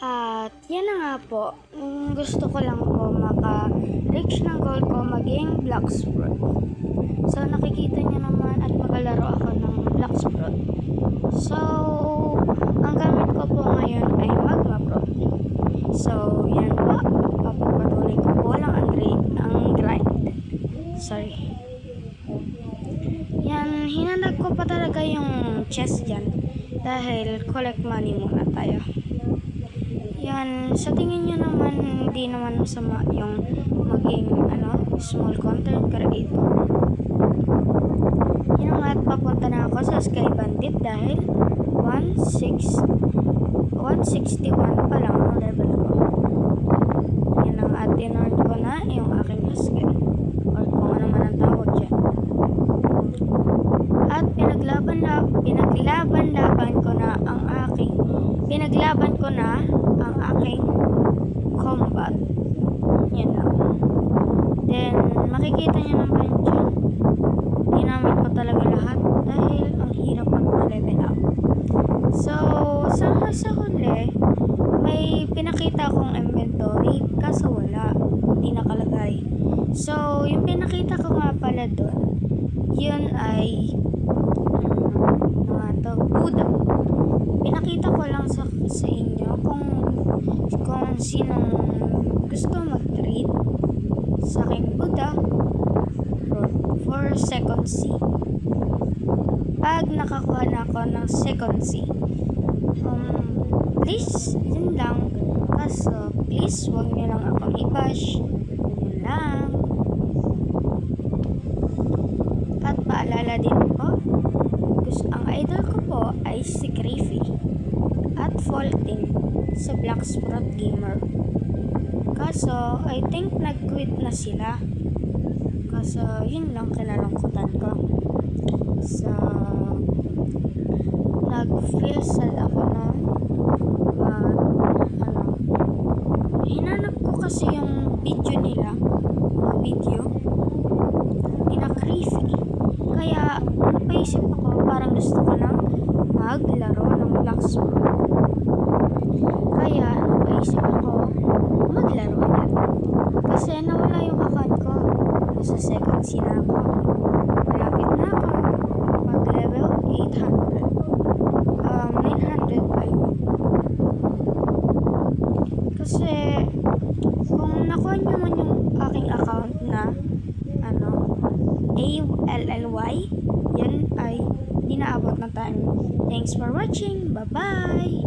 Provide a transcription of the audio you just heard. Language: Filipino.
At yan na nga po, gusto ko lang po maka-reach ng goal ko maging Blacksprout. So nakikita niyo naman at magalaro ako ng Blacksprout. So ang gamit ko po ngayon ay Magma Pro. So yan po, papapatuloy ko po lang ang grind. Sorry. Yan, hinanap ko pa talaga yung chest dyan dahil collect money muna tayo. Yan, sa tingin nyo naman, hindi naman masama yung maging small content creator. Yan nga, at papunta na ako sa Sky Bandit dahil 161 pa lang ang level ko. Yan ang at in-earn ko na yung aking Sky or kung ano man ang tawag dyan. At pinaglaban ko na ang aking combat. Yan lang. Then makikita nyo naman dyan, ginamit ko talaga lahat dahil ang hirap mag-level up. So sa huli may pinakita akong inventory kaso wala, hindi nakalagay. So yung pinakita ko nga pala doon, yun ay Buddha. Pinakita ko lang sa inyo kung sinong gusto mag-trade sa aking Buddha for second C. Pag nakakuha na ako ng second C, please, yun lang. Kaso, please, huwag nyo lang akong i-bash. Yun lang. At paalala din po, ang idol ko po ay si Griffy at Faultin sa Blacksprout Gamer. Kaso, I think nag-quit na sila. Kaso, yun lang kinalungkutan ko. So, nag-feel sad ako nun. Hinanap ko kasi yung video nila. Griffy. Kaya, napaisip ako, parang gusto ko nang maglaro ng Blacksprout. Kaya, napaisip ako, maglaro ulit. Kasi nawala yung account ko. Sa second C na ako. Malapit na ako mag-level 800. 900 pa yun. Kasi, kung nakuha nyo man yung aking account na ALLY, yan ay hindi naabot na time. Thanks for watching. Bye-bye!